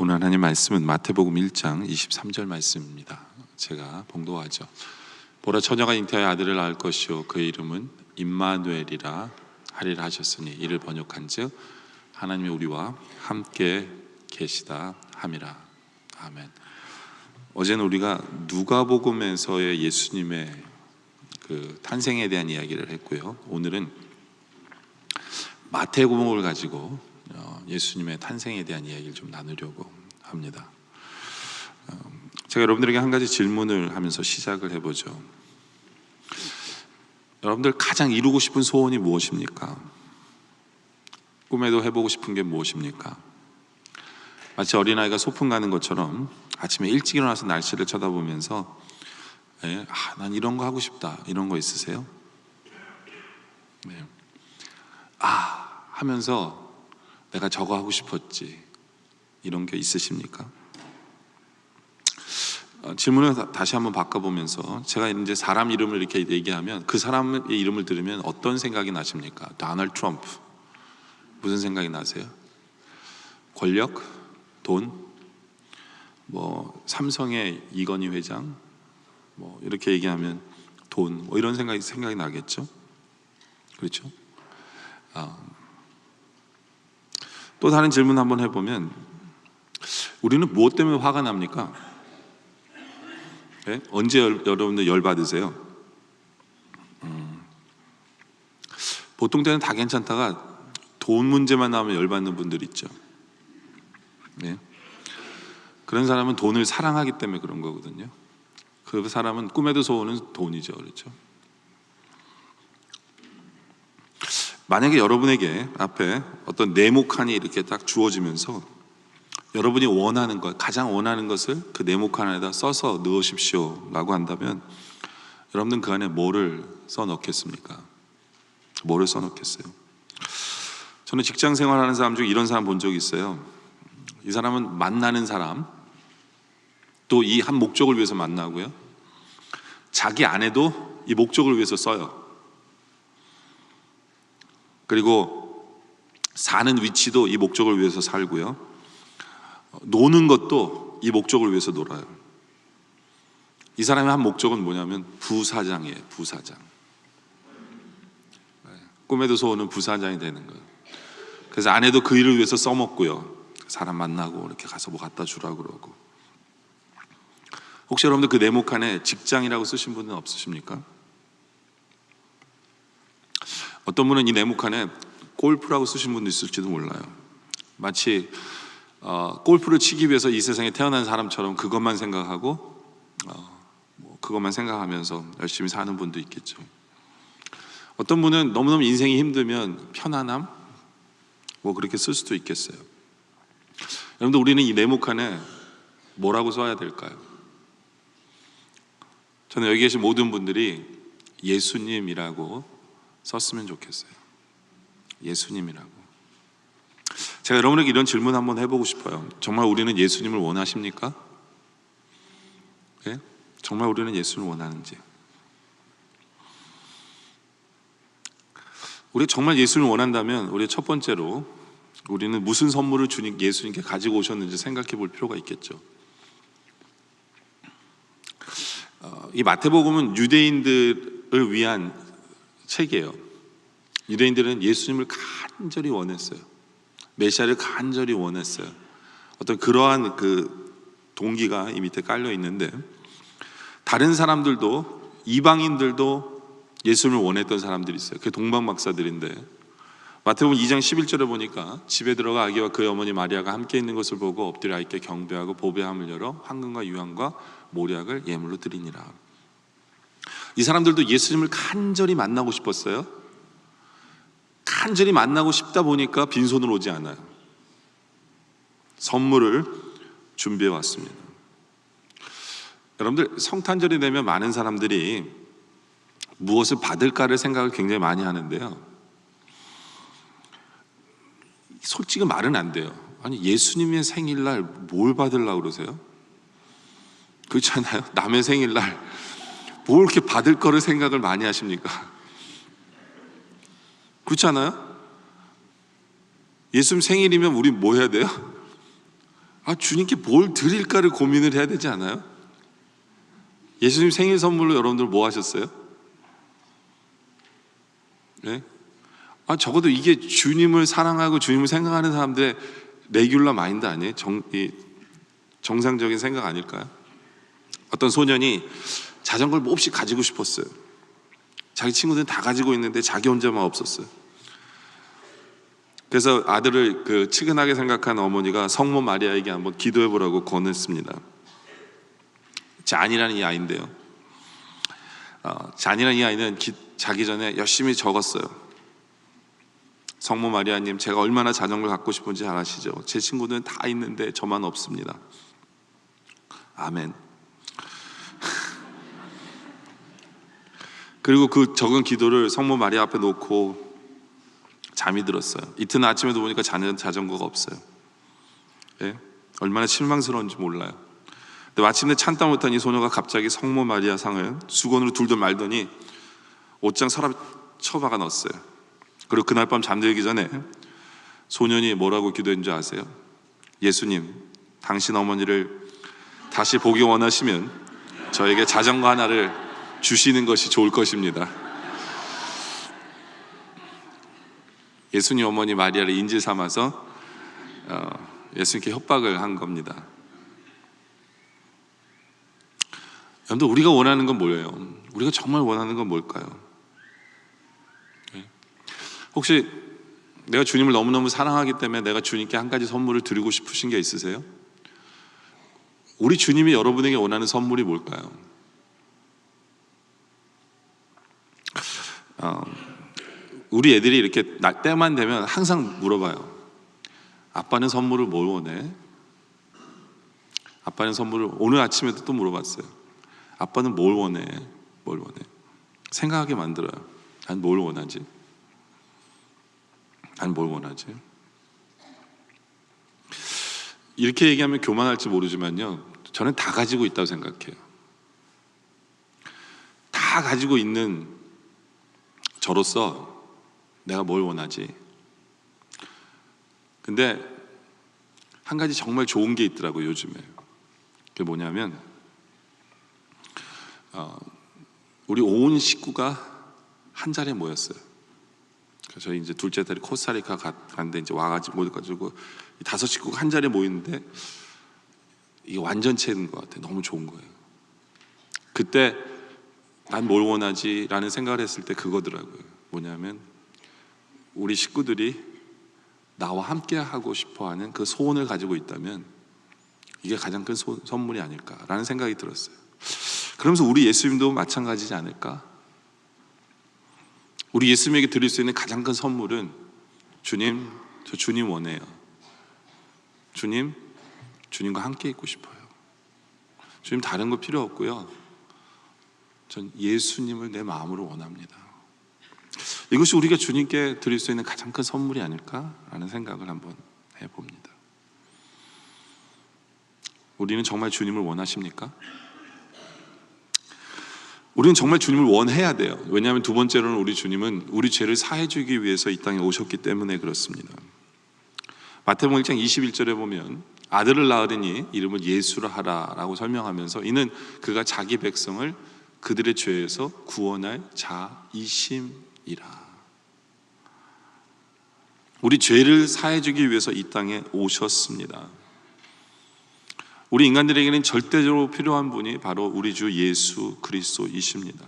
오늘 하나님 말씀은 마태복음 1장 23절 말씀입니다. 제가 봉독하죠. 보라, 처녀가 잉태하여 아들을 낳을 것이요 그의 이름은 임마누엘이라 하리라 하셨으니 이를 번역한즉 하나님이 우리와 함께 계시다 함이라. 아멘. 어제는 우리가 누가복음에서의 예수님의 그 탄생에 대한 이야기를 했고요. 오늘은 마태복음을 가지고 예수님의 탄생에 대한 이야기를 좀 나누려고 합니다. 제가 여러분들에게 한 가지 질문을 하면서 시작을 해보죠. 여러분들 가장 이루고 싶은 소원이 무엇입니까? 꿈에도 해보고 싶은 게 무엇입니까? 마치 어린아이가 소풍 가는 것처럼 아침에 일찍 일어나서 날씨를 쳐다보면서 난 이런 거 하고 싶다, 이런 거 있으세요? 네. 하면서 내가 저거 하고 싶었지, 이런 게 있으십니까? 질문을 다시 한번 바꿔보면서, 제가 이제 사람 이름을 이렇게 얘기하면 그 사람의 이름을 들으면 어떤 생각이 나십니까? 도널드 트럼프, 무슨 생각이 나세요? 권력? 돈? 삼성의 이건희 회장? 이렇게 얘기하면 돈, 이런 생각이 나겠죠? 그렇죠? 또 다른 질문 한번 해보면, 우리는 무엇 때문에 화가 납니까? 네? 언제 여러분들 열받으세요? 보통 때는 다 괜찮다가 돈 문제만 나오면 열받는 분들 있죠. 네? 그런 사람은 돈을 사랑하기 때문에 그런 거거든요. 그 사람은 꿈에도 소원은 돈이죠. 그렇죠? 만약에 여러분에게 앞에 어떤 네모칸이 이렇게 딱 주어지면서 여러분이 원하는 것, 가장 원하는 것을 그 네모칸 안에다 써서 넣으십시오 라고 한다면, 여러분들은 그 안에 뭐를 써넣겠습니까? 뭐를 써넣겠어요? 저는 직장 생활하는 사람 중에 이런 사람 본 적이 있어요. 이 사람은 만나는 사람, 또 이 한 목적을 위해서 만나고요, 자기 아내도 이 목적을 위해서 써요. 그리고 사는 위치도 이 목적을 위해서 살고요, 노는 것도 이 목적을 위해서 놀아요. 이 사람의 한 목적은 뭐냐면 부사장이에요. 부사장. 꿈에도 소원은 부사장이 되는 거예요. 그래서 아내도 그 일을 위해서 써먹고요, 사람 만나고 이렇게 가서 뭐 갖다 주라고 그러고. 혹시 여러분들 그 네모칸에 직장이라고 쓰신 분은 없으십니까? 어떤 분은 이 네모칸에 골프라고 쓰신 분도 있을지도 몰라요. 마치 골프를 치기 위해서 이 세상에 태어난 사람처럼 그것만 생각하고 그것만 생각하면서 열심히 사는 분도 있겠죠. 어떤 분은 너무너무 인생이 힘들면 편안함, 그렇게 쓸 수도 있겠어요. 여러분들, 우리는 이 네모칸에 뭐라고 써야 될까요? 저는 여기 계신 모든 분들이 예수님이라고 썼으면 좋겠어요. 예수님이라고. 제가 여러분에게 이런 질문 한번 해보고 싶어요. 정말 우리는 예수님을 원하십니까? 네? 정말 우리는 예수님을 원하는지. 우리가 정말 예수님을 원한다면, 우리 첫 번째로 우리는 무슨 선물을 예수님께 가지고 오셨는지 생각해 볼 필요가 있겠죠. 이 마태복음은 유대인들을 위한 책이에요. 유대인들은 예수님을 간절히 원했어요. 메시아를 간절히 원했어요. 어떤 그러한 그 동기가 이 밑에 깔려 있는데, 다른 사람들도, 이방인들도 예수님을 원했던 사람들이 있어요. 그게 동방박사들인데, 마태복음 2장 11절에 보니까 집에 들어가 아기와 그의 어머니 마리아가 함께 있는 것을 보고 엎드려 아이께 경배하고 보배함을 열어 황금과 유황과 모략을 예물로 드리니라. 이 사람들도 예수님을 간절히 만나고 싶었어요. 간절히 만나고 싶다 보니까 빈손으로 오지 않아요. 선물을 준비해 왔습니다. 여러분들, 성탄절이 되면 많은 사람들이 무엇을 받을까를 생각을 굉장히 많이 하는데요, 솔직히 말은 안 돼요. 아니, 예수님의 생일날 뭘 받으려고 그러세요? 그렇잖아요. 남의 생일날 뭘 이렇게 받을 거를 생각을 많이 하십니까? 그렇잖아요. 예수님 생일이면 우리 뭐 해야 돼요? 주님께 뭘 드릴까를 고민을 해야 되지 않아요? 예수님 생일 선물로 여러분들 뭐 하셨어요? 네? 적어도 이게 주님을 사랑하고 주님을 생각하는 사람들의 레귤러 마인드 아니에요? 정상적인 생각 아닐까요? 어떤 소년이 자전거를 몹시 가지고 싶었어요. 자기 친구들은 다 가지고 있는데 자기 혼자만 없었어요. 그래서 아들을 측은하게 생각한 어머니가 성모 마리아에게 한번 기도해 보라고 권했습니다. 잔이라는 이 아이인데요. 잔이라는 이 아이는 자기 전에 열심히 적었어요. 성모 마리아님, 제가 얼마나 자전거를 갖고 싶은지 잘 아시죠? 제 친구들은 다 있는데 저만 없습니다. 아멘. 그리고 그 적은 기도를 성모 마리아 앞에 놓고 잠이 들었어요. 이튿날 아침에도 보니까 자전거가 없어요. 예? 얼마나 실망스러운지 몰라요. 근데 마침내 참다 못한 이 소녀가 갑자기 성모 마리아 상을 수건으로 둘둘 말더니 옷장 서랍에 처박아 넣었어요. 그리고 그날 밤 잠들기 전에 소년이 뭐라고 기도했는 줄 아세요? 예수님, 당신 어머니를 다시 보기 원하시면 저에게 자전거 하나를 주시는 것이 좋을 것입니다. 예수님 어머니 마리아를 인질 삼아서 예수님께 협박을 한 겁니다. 여러분들, 우리가 원하는 건 뭐예요? 우리가 정말 원하는 건 뭘까요? 혹시 내가 주님을 너무너무 사랑하기 때문에 내가 주님께 한 가지 선물을 드리고 싶으신 게 있으세요? 우리 주님이 여러분에게 원하는 선물이 뭘까요? 우리 애들이 이렇게 때만 되면 항상 물어봐요. 아빠는 선물을 뭘 원해? 아빠는 선물을, 오늘 아침에도 또 물어봤어요. 아빠는 뭘 원해? 뭘 원해? 생각하게 만들어요. 난 뭘 원하지? 난 뭘 원하지? 이렇게 얘기하면 교만할지 모르지만요, 저는 다 가지고 있다고 생각해요. 다 가지고 있는 저로서 내가 뭘 원하지? 근데 한 가지 정말 좋은 게 있더라고요, 요즘에. 그게 뭐냐면 우리 온 식구가 한 자리에 모였어요. 그래서 저희 이제 둘째 딸이 코스타리카 갔는데 이제 와가지고 다섯 식구가 한 자리에 모이는데 이게 완전체인 것 같아요. 너무 좋은 거예요. 그때 난 뭘 원하지? 라는 생각을 했을 때 그거더라고요. 뭐냐면 우리 식구들이 나와 함께 하고 싶어하는 그 소원을 가지고 있다면 이게 가장 큰 선물이 아닐까라는 생각이 들었어요. 그러면서 우리 예수님도 마찬가지지 않을까? 우리 예수님에게 드릴 수 있는 가장 큰 선물은 주님, 저 주님 원해요. 주님, 주님과 함께 있고 싶어요. 주님, 다른 거 필요 없고요. 전 예수님을 내 마음으로 원합니다. 이것이 우리가 주님께 드릴 수 있는 가장 큰 선물이 아닐까라는 생각을 한번 해봅니다. 우리는 정말 주님을 원하십니까? 우리는 정말 주님을 원해야 돼요. 왜냐하면 두 번째로는 우리 주님은 우리 죄를 사해 주기 위해서 이 땅에 오셨기 때문에 그렇습니다. 마태복음 1장 21절에 보면 아들을 낳으리니 이름을 예수라 하라 라고 설명하면서 이는 그가 자기 백성을 그들의 죄에서 구원할 자이심이라. 우리 죄를 사해 주기 위해서 이 땅에 오셨습니다. 우리 인간들에게는 절대적으로 필요한 분이 바로 우리 주 예수 그리스도이십니다.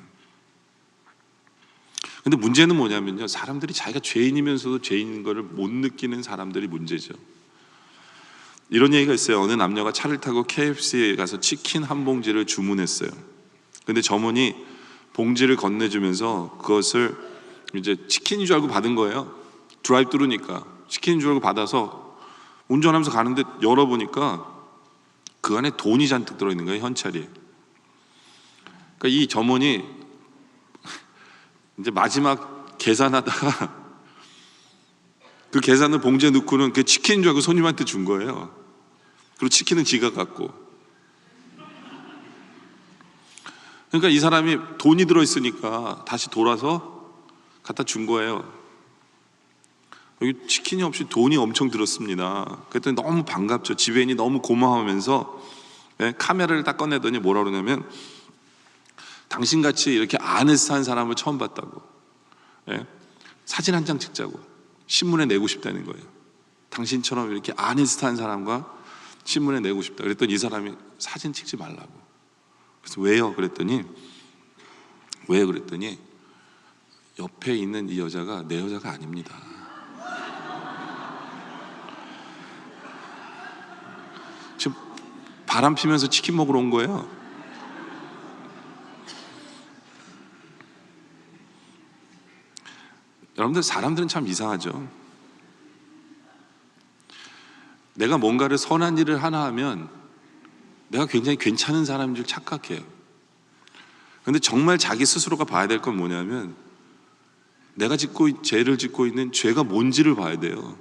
근데 문제는 뭐냐면요, 사람들이 자기가 죄인이면서도 죄인인 것을 못 느끼는 사람들이 문제죠. 이런 얘기가 있어요. 어느 남녀가 차를 타고 KFC에 가서 치킨 한 봉지를 주문했어요. 근데 점원이 봉지를 건네주면서 그것을 이제 치킨인 줄 알고 받은 거예요. 드라이브스루니까 치킨인 줄 알고 받아서 운전하면서 가는데 열어보니까 그 안에 돈이 잔뜩 들어있는 거예요, 현찰이. 그러니까 이 점원이 이제 마지막 계산하다가 그 계산을 봉지에 넣고는 그 치킨인 줄 알고 손님한테 준 거예요. 그리고 치킨은 지가 갖고. 그러니까 이 사람이 돈이 들어있으니까 다시 돌아서 갖다 준 거예요. 여기 치킨이 없이 돈이 엄청 들었습니다. 그랬더니 너무 반갑죠. 지배인이 너무 고마워하면서 카메라를 딱 꺼내더니 뭐라 그러냐면 당신같이 이렇게 아네스트한 사람을 처음 봤다고, 사진 한 장 찍자고 신문에 내고 싶다는 거예요. 당신처럼 이렇게 아네스트한 사람과 신문에 내고 싶다. 그랬더니 이 사람이 사진 찍지 말라고. 그래서 왜요? 그랬더니 옆에 있는 이 여자가 내 여자가 아닙니다. 지금 바람 피면서 치킨 먹으러 온 거예요. 여러분들, 사람들은 참 이상하죠. 내가 뭔가를 선한 일을 하나 하면 내가 굉장히 괜찮은 사람인 줄 착각해요. 그런데 정말 자기 스스로가 봐야 될 건 뭐냐면 내가 죄를 짓고 있는 죄가 뭔지를 봐야 돼요.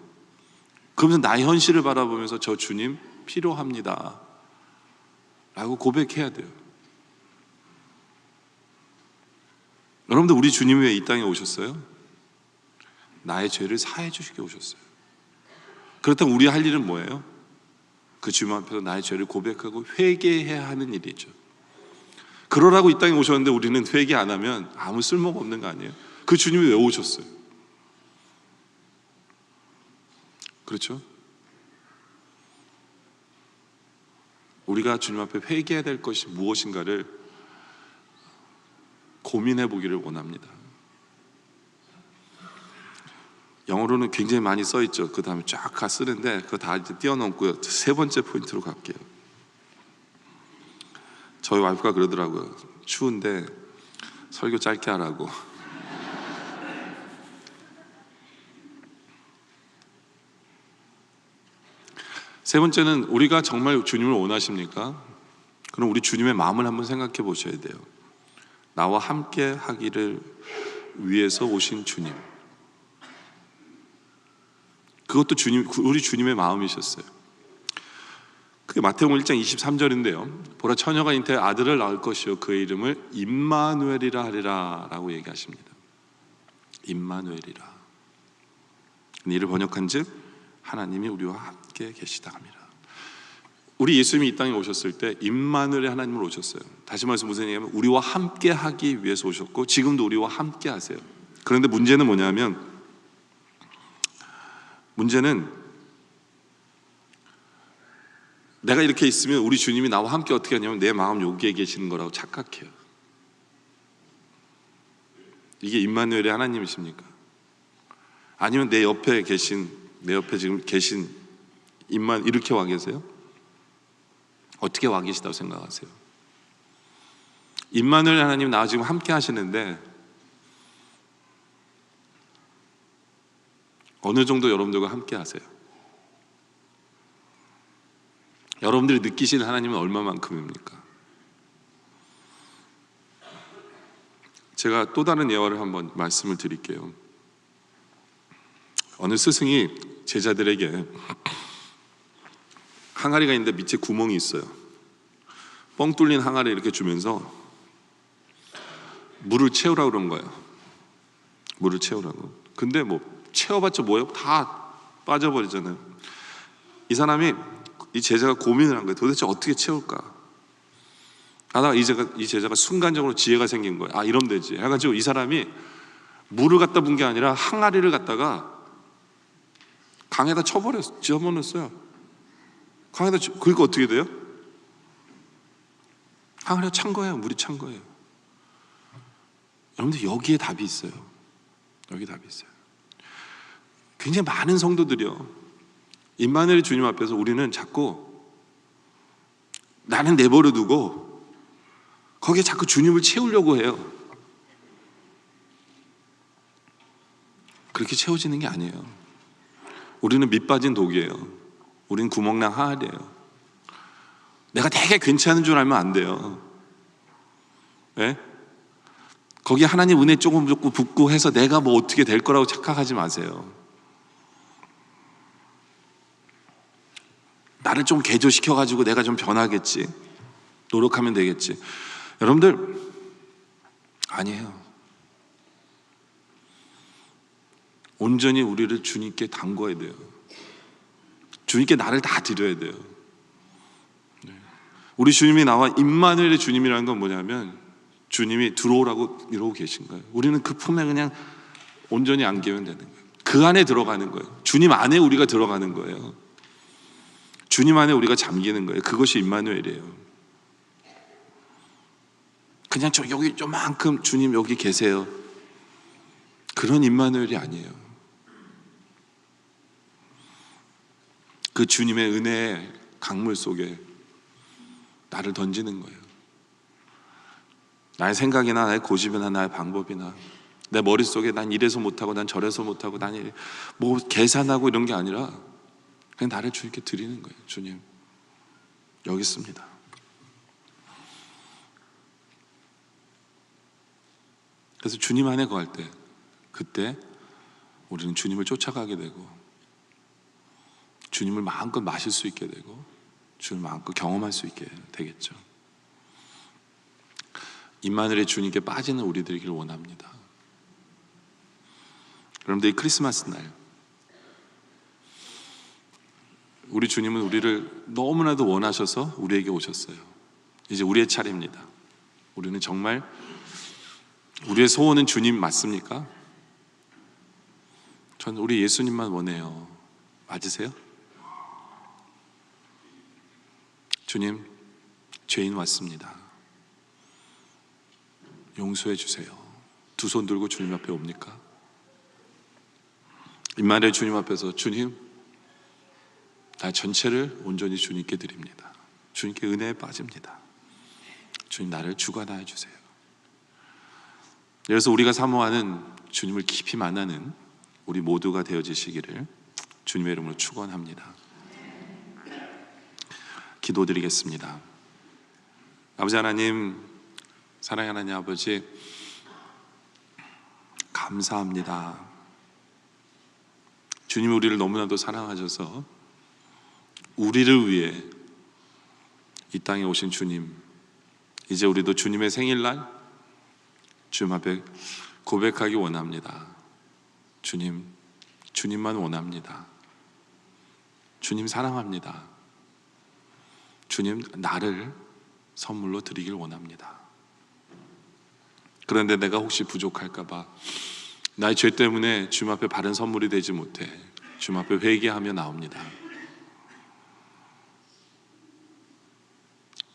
그러면서 나의 현실을 바라보면서 저 주님 필요합니다 라고 고백해야 돼요. 여러분들, 우리 주님이 왜 이 땅에 오셨어요? 나의 죄를 사해 주시게 오셨어요. 그렇다면 우리 할 일은 뭐예요? 그 주님 앞에서 나의 죄를 고백하고 회개해야 하는 일이죠. 그러라고 이 땅에 오셨는데 우리는 회개 안 하면 아무 쓸모가 없는 거 아니에요? 그 주님이 왜 오셨어요? 그렇죠? 우리가 주님 앞에 회개해야 될 것이 무엇인가를 고민해 보기를 원합니다. 영어로는 굉장히 많이 써 있죠. 그 다음에 쫙 쓰는데 그거 다 이제 띄워놓고요. 세 번째 포인트로 갈게요. 저희 와이프가 그러더라고요. 추운데 설교 짧게 하라고. 세 번째는, 우리가 정말 주님을 원하십니까? 그럼 우리 주님의 마음을 한번 생각해 보셔야 돼요. 나와 함께 하기를 위해서 오신 주님, 그것도 우리 주님의 마음이셨어요. 그게 마태복음 1장 23절인데요. 보라, 처녀가 잉태해 아들을 낳을 것이요 그의 이름을 임마누엘이라 하리라 라고 얘기하십니다. 임마누엘이라. 이를 번역한즉 하나님이 우리와 함께 계시다 합니다. 우리 예수님이 이 땅에 오셨을 때 임마누엘의 하나님으로 오셨어요. 다시 말해서 무슨 얘기냐면 우리와 함께 하기 위해서 오셨고 지금도 우리와 함께 하세요. 그런데 문제는 뭐냐면, 내가 이렇게 있으면 우리 주님이 나와 함께 어떻게 하냐면 내 마음 여기에 계시는 거라고 착각해요. 이게 임마누엘의 하나님이십니까? 아니면 내 옆에 지금 계신 이렇게 와 계세요? 어떻게 와 계시다고 생각하세요? 임마누엘 하나님 나와 지금 함께 하시는데 어느 정도 여러분들과 함께 하세요? 여러분들이 느끼시는 하나님은 얼마만큼입니까? 제가 또 다른 예화를 한번 말씀을 드릴게요. 어느 스승이 제자들에게 항아리가 있는데 밑에 구멍이 있어요. 뻥 뚫린 항아리 이렇게 주면서 물을 채우라고 그런 거예요. 물을 채우라고. 근데 채워봤자 뭐예요? 다 빠져버리잖아요. 이 제자가 고민을 한 거예요. 도대체 어떻게 채울까? 하다가 이 제자가 순간적으로 지혜가 생긴 거예요. 아, 이러면 되지 해가지고 이 사람이 물을 갖다 분 게 아니라 항아리를 갖다가 강에다 집어넣었어요. 그러니까 어떻게 돼요? 항아리가 찬 거예요. 물이 찬 거예요. 여러분들, 여기에 답이 있어요. 여기 답이 있어요. 굉장히 많은 성도들이요, 임마누엘 주님 앞에서 우리는 자꾸 나는 내버려 두고 거기에 자꾸 주님을 채우려고 해요. 그렇게 채워지는 게 아니에요. 우리는 밑 빠진 독이에요. 우리는 구멍난 항아리예요. 내가 되게 괜찮은 줄 알면 안 돼요. 네? 거기에 하나님 은혜 조금 붓고 해서 내가 어떻게 될 거라고 착각하지 마세요. 나를 좀 개조시켜가지고 내가 좀 변하겠지, 노력하면 되겠지. 여러분들, 아니에요. 온전히 우리를 주님께 담궈야 돼요. 주님께 나를 다 드려야 돼요. 우리 주님이 나와 임마누엘의 주님이라는 건 뭐냐면 주님이 들어오라고 이러고 계신 거예요. 우리는 그 품에 그냥 온전히 안기면 되는 거예요. 그 안에 들어가는 거예요. 주님 안에 우리가 들어가는 거예요. 주님 안에 우리가 잠기는 거예요. 그것이 임마누엘이에요. 그냥 여기 요만큼 주님 여기 계세요, 그런 임마누엘이 아니에요. 그 주님의 은혜의 강물 속에 나를 던지는 거예요. 나의 생각이나 나의 고집이나 나의 방법이나 내 머릿속에 난 이래서 못하고 난 저래서 못하고 난 뭐 계산하고 이런 게 아니라 그냥 나를 주님께 드리는 거예요. 주님, 여기 있습니다. 그래서 주님 안에 거할 때, 그때 우리는 주님을 쫓아가게 되고 주님을 마음껏 마실 수 있게 되고 주님을 마음껏 경험할 수 있게 되겠죠. 임마누엘의 주님께 빠지는 우리들이길 원합니다. 그런데 이 크리스마스 날 우리 주님은 우리를 너무나도 원하셔서 우리에게 오셨어요. 이제 우리의 차례입니다. 우리는 정말 우리의 소원은 주님 맞습니까? 저는 우리 예수님만 원해요. 맞으세요? 주님, 죄인 왔습니다. 용서해 주세요. 두 손 들고 주님 앞에 옵니까? 임마누엘 주님 앞에서 주님, 나 전체를 온전히 주님께 드립니다. 주님께 은혜에 빠집니다. 주님, 나를 주관하여 주세요. 그래서 우리가 사모하는 주님을 깊이 만나는 우리 모두가 되어지시기를 주님의 이름으로 축원합니다. 기도드리겠습니다. 아버지 하나님, 사랑하는 하나님 아버지, 감사합니다. 주님이 우리를 너무나도 사랑하셔서 우리를 위해 이 땅에 오신 주님, 이제 우리도 주님의 생일날 주님 앞에 고백하기 원합니다. 주님, 주님만 원합니다. 주님 사랑합니다. 주님, 나를 선물로 드리길 원합니다. 그런데 내가 혹시 부족할까 봐 나의 죄 때문에 주님 앞에 바른 선물이 되지 못해 주님 앞에 회개하며 나옵니다.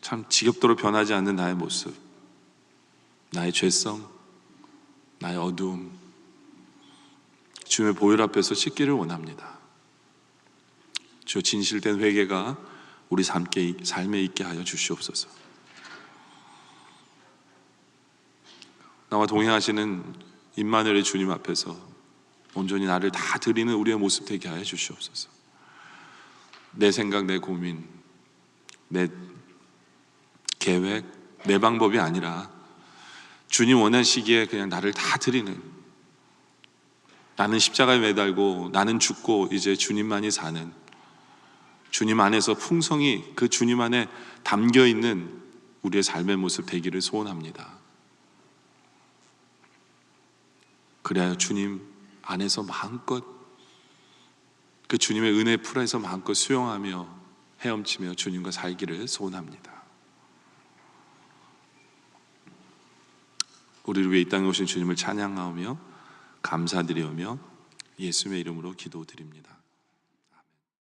참 지겹도록 변하지 않는 나의 모습, 나의 죄성, 나의 어두움, 주님의 보혈 앞에서 씻기를 원합니다. 주여, 진실된 회개가 우리 삶에 있게 하여 주시옵소서. 나와 동행하시는 임마누엘의 주님 앞에서 온전히 나를 다 드리는 우리의 모습 되게 하여 주시옵소서. 내 생각, 내 고민, 내 계획, 내 방법이 아니라 주님 원하시기에 그냥 나를 다 드리는, 나는 십자가에 매달고 나는 죽고 이제 주님만이 사는, 주님 안에서 풍성히 그 주님 안에 담겨있는 우리의 삶의 모습 되기를 소원합니다. 그래야 주님 안에서 마음껏 그 주님의 은혜 풀에서 마음껏 수용하며 헤엄치며 주님과 살기를 소원합니다. 우리를 위해 이 땅에 오신 주님을 찬양하며 감사드리며 예수님의 이름으로 기도드립니다.